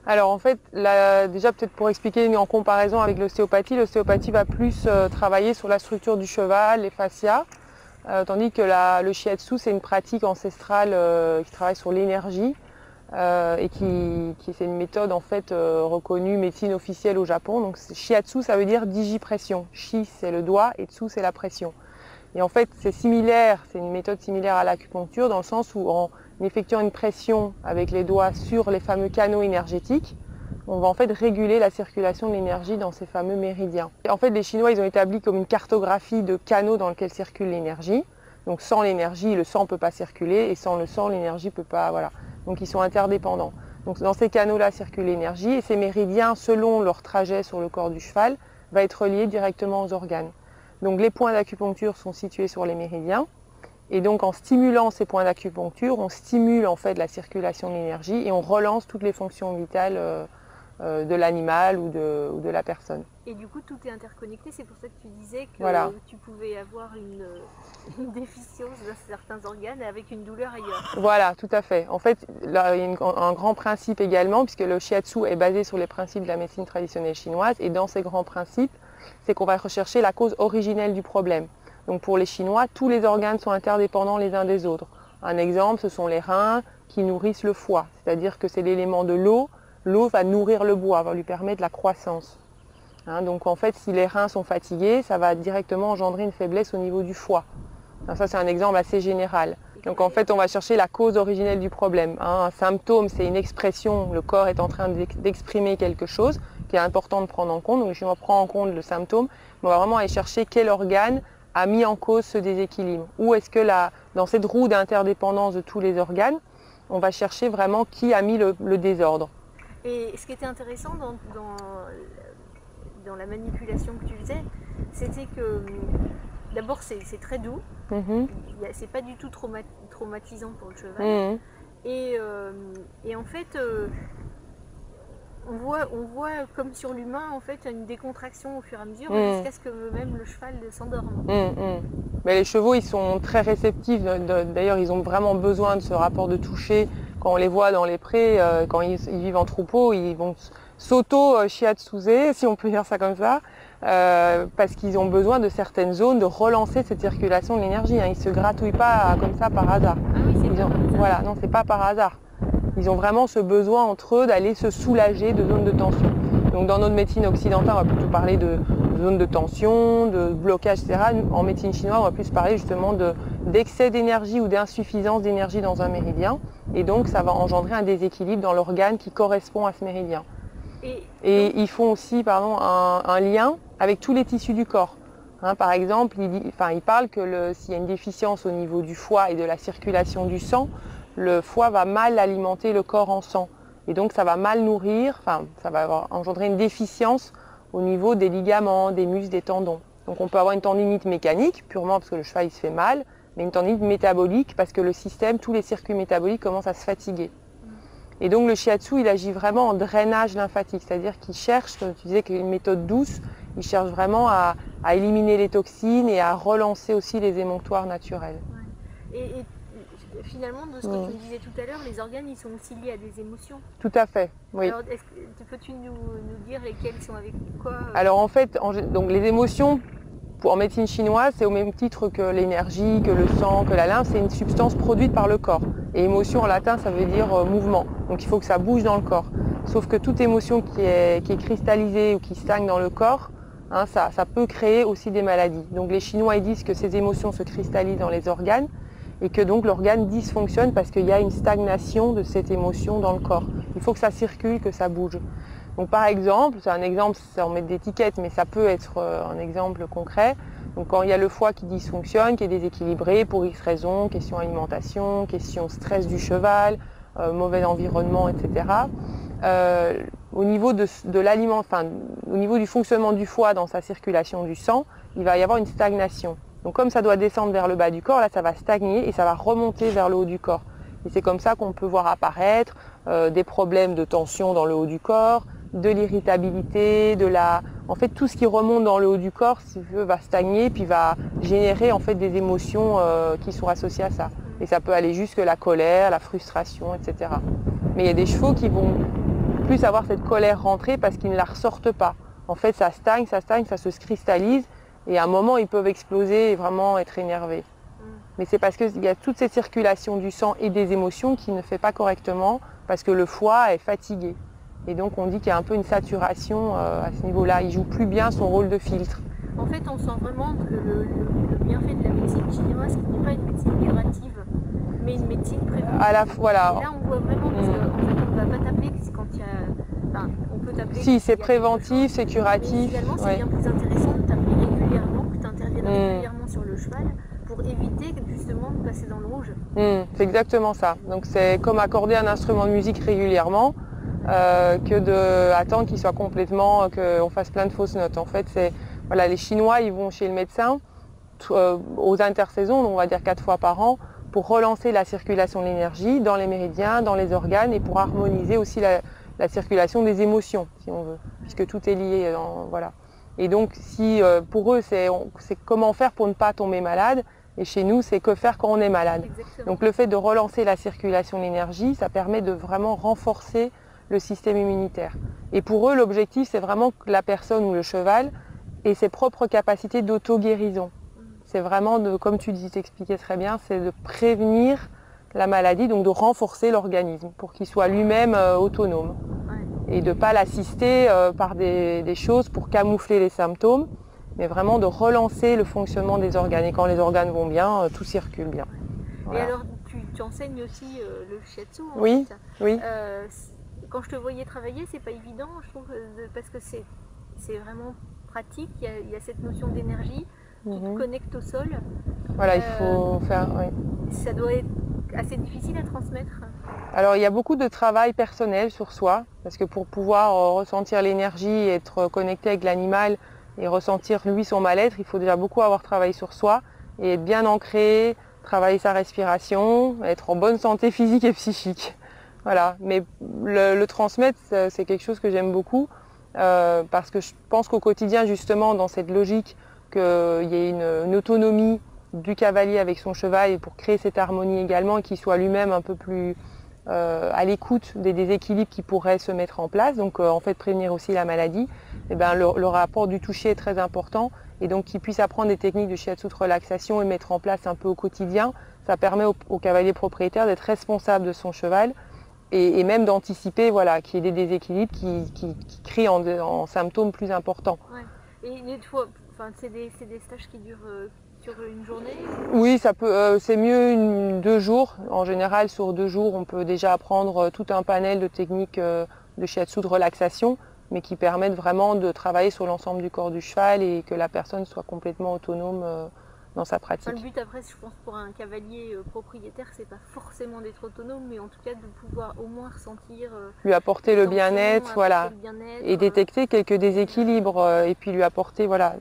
Alors en fait, déjà peut-être pour expliquer en comparaison avec l'ostéopathie va plus travailler sur la structure du cheval, les fascias, tandis que le shiatsu c'est une pratique ancestrale qui travaille sur l'énergie et qui c'est une méthode en fait reconnue médecine officielle au Japon. Donc shiatsu ça veut dire digipression. Shi c'est le doigt et tsu c'est la pression. Et en fait c'est similaire, c'est une méthode similaire à l'acupuncture dans le sens où en effectuant une pression avec les doigts sur les fameux canaux énergétiques, on va en fait réguler la circulation de l'énergie dans ces fameux méridiens. Et en fait les Chinois ils ont établi comme une cartographie de canaux dans lesquels circule l'énergie. Donc sans l'énergie, le sang ne peut pas circuler et sans le sang, l'énergie ne peut pas. Voilà. Donc ils sont interdépendants. Donc dans ces canaux-là circule l'énergie et ces méridiens, selon leur trajet sur le corps du cheval, va être relié directement aux organes. Donc les points d'acupuncture sont situés sur les méridiens. Et donc en stimulant ces points d'acupuncture, on stimule en fait la circulation de l'énergie et on relance toutes les fonctions vitales de l'animal ou de la personne. Et du coup, tout est interconnecté, c'est pour ça que tu disais que voilà. Tu pouvais avoir une déficience de certains organes avec une douleur ailleurs. Voilà, tout à fait. En fait, là, il y a un grand principe également, puisque le shiatsu est basé sur les principes de la médecine traditionnelle chinoise, et dans ces grands principes, c'est qu'on va rechercher la cause originelle du problème. Donc pour les Chinois, tous les organes sont interdépendants les uns des autres. Un exemple, ce sont les reins qui nourrissent le foie, c'est-à-dire que c'est l'élément de l'eau. L'eau va nourrir le bois, va lui permettre la croissance. Donc en fait, si les reins sont fatigués, ça va directement engendrer une faiblesse au niveau du foie. Ça, c'est un exemple assez général. Donc en fait, on va chercher la cause originelle du problème. Un symptôme, c'est une expression, le corps est en train d'exprimer quelque chose qui est important de prendre en compte. Donc je prends en compte le symptôme, mais on va vraiment aller chercher quel organe a mis en cause ce déséquilibre. Ou est-ce que dans cette roue d'interdépendance de tous les organes, on va chercher vraiment qui a mis le désordre. Et ce qui était intéressant dans la manipulation que tu faisais, c'était que d'abord c'est très doux, c'est pas du tout traumatisant pour le cheval, et en fait on voit comme sur l'humain en fait une décontraction au fur et à mesure jusqu'à ce que même le cheval s'endorme. Mais les chevaux ils sont très réceptifs, d'ailleurs ils ont vraiment besoin de ce rapport de toucher. Quand on les voit dans les prés, quand ils vivent en troupeau, ils vont s'auto-shiatsuser, si on peut dire ça comme ça, parce qu'ils ont besoin de certaines zones de relancer cette circulation de l'énergie. Ils ne se gratouillent pas comme ça par hasard. Ah oui, voilà, non, c'est pas par hasard. Ils ont vraiment ce besoin entre eux d'aller se soulager de zones de tension. Donc dans notre médecine occidentale, on va plutôt parler de zones de tension, de blocage, etc. En médecine chinoise, on va plus parler justement d'excès d'énergie ou d'insuffisance d'énergie dans un méridien. Et donc ça va engendrer un déséquilibre dans l'organe qui correspond à ce méridien. Et ils font aussi un lien avec tous les tissus du corps. Par exemple, ils parlent que s'il y a une déficience au niveau du foie et de la circulation du sang, le foie va mal alimenter le corps en sang. Et donc ça va mal nourrir, ça va engendrer une déficience au niveau des ligaments, des muscles, des tendons. Donc on peut avoir une tendinite mécanique, purement parce que le cheval il se fait mal, mais une tendinite métabolique parce que le système, tous les circuits métaboliques commencent à se fatiguer. Et donc le shiatsu, il agit vraiment en drainage lymphatique, c'est-à-dire qu'il cherche, comme tu disais, qu'une méthode douce, il cherche vraiment à éliminer les toxines et à relancer aussi les émonctoires naturels. Ouais. Et finalement, de ce que tu me disais tout à l'heure, les organes, ils sont aussi liés à des émotions. Tout à fait, oui. Alors, peux-tu nous dire lesquels sont avec quoi Alors en fait, donc les émotions, en médecine chinoise, c'est au même titre que l'énergie, que le sang, que la lymphe, c'est une substance produite par le corps. Et émotion en latin, ça veut dire mouvement. Donc il faut que ça bouge dans le corps. Sauf que toute émotion qui est cristallisée ou qui stagne dans le corps, ça peut créer aussi des maladies. Donc les Chinois ils disent que ces émotions se cristallisent dans les organes et que donc l'organe dysfonctionne parce qu'il y a une stagnation de cette émotion dans le corps. Il faut que ça circule, que ça bouge. Donc par exemple, c'est un exemple sans mettre d'étiquette, mais ça peut être un exemple concret. Donc quand il y a le foie qui dysfonctionne, qui est déséquilibré pour X raisons, question alimentation, question stress du cheval, mauvais environnement, etc. Au niveau au niveau du fonctionnement du foie dans sa circulation du sang, il va y avoir une stagnation. Donc comme ça doit descendre vers le bas du corps, là ça va stagner et ça va remonter vers le haut du corps. Et c'est comme ça qu'on peut voir apparaître des problèmes de tension dans le haut du corps, de l'irritabilité, en fait tout ce qui remonte dans le haut du corps, si tu veux, va stagner puis va générer en fait des émotions qui sont associées à ça. Et ça peut aller jusque la colère, la frustration, etc. Mais il y a des chevaux qui vont plus avoir cette colère rentrée parce qu'ils ne la ressortent pas. En fait, ça stagne, ça se cristallise et à un moment, ils peuvent exploser et vraiment être énervés. Mais c'est parce qu'il y a toute cette circulation du sang et des émotions qui ne fait pas correctement parce que le foie est fatigué. Et donc on dit qu'il y a un peu une saturation à ce niveau-là. Il ne joue plus bien son rôle de filtre. En fait, on sent vraiment le bienfait de la médecine chinoise qui n'est pas une médecine curative, mais une médecine préventive. Voilà. Et là, on voit vraiment, parce qu'en fait, on ne va pas taper quand il y a... Enfin, on peut taper... Si, c'est préventif, c'est curatif. Mais finalement, c'est bien plus intéressant de taper régulièrement, que tu interviennes régulièrement sur le cheval, pour éviter justement de passer dans le rouge. C'est exactement ça. Donc c'est comme accorder un instrument de musique régulièrement que d'attendre qu'il soit complètement, qu'on fasse plein de fausses notes. En fait, c'est voilà, les Chinois, ils vont chez le médecin aux intersaisons, on va dire 4 fois par an, pour relancer la circulation de l'énergie dans les méridiens, dans les organes et pour harmoniser aussi la circulation des émotions, si on veut, puisque tout est lié. Voilà. Et donc, si pour eux, c'est comment faire pour ne pas tomber malade. Et chez nous, c'est que faire quand on est malade. Exactement. Donc le fait de relancer la circulation de l'énergie, ça permet de vraiment renforcer le système immunitaire. Et pour eux, l'objectif, c'est vraiment que la personne ou le cheval ait ses propres capacités d'auto-guérison. C'est vraiment, comme tu t'expliquais très bien, c'est de prévenir la maladie, donc de renforcer l'organisme pour qu'il soit lui-même autonome. Et de ne pas l'assister par des choses pour camoufler les symptômes, mais vraiment de relancer le fonctionnement des organes. Et quand les organes vont bien, tout circule bien. Voilà. Et alors, tu enseignes aussi le shiatsu en Oui, fait. oui. Quand je te voyais travailler, c'est pas évident, je trouve, parce que c'est vraiment pratique. Il y a cette notion d'énergie. Tu te connectes au sol. Voilà, il faut faire... Oui. Ça doit être assez difficile à transmettre. Alors, il y a beaucoup de travail personnel sur soi, parce que pour pouvoir ressentir l'énergie, être connecté avec l'animal, et ressentir lui son mal-être, il faut déjà beaucoup avoir travaillé sur soi et être bien ancré, travailler sa respiration, être en bonne santé physique et psychique. Voilà. Mais le transmettre, c'est quelque chose que j'aime beaucoup parce que je pense qu'au quotidien, justement, dans cette logique qu'il y ait une autonomie du cavalier avec son cheval et pour créer cette harmonie également et qu'il soit lui-même un peu plus à l'écoute des déséquilibres qui pourraient se mettre en place, donc en fait prévenir aussi la maladie, et ben, le rapport du toucher est très important et donc qu'il puisse apprendre des techniques de shiatsu de relaxation et mettre en place un peu au quotidien, ça permet au cavalier propriétaire d'être responsable de son cheval et même d'anticiper voilà, qu'il y ait des déséquilibres qui crient en symptômes plus importants. Ouais. Et une fois, c'est des stages qui durent sur une journée? Oui, ça peut. C'est mieux 2 jours. En général, sur 2 jours, on peut déjà apprendre tout un panel de techniques de shiatsu de relaxation, mais qui permettent vraiment de travailler sur l'ensemble du corps du cheval et que la personne soit complètement autonome dans sa pratique. Enfin, le but après, je pense, pour un cavalier propriétaire, c'est pas forcément d'être autonome, mais en tout cas de pouvoir au moins ressentir... lui apporter le bien-être, voilà, le bien-être, et détecter quelques déséquilibres, et puis lui apporter, voilà,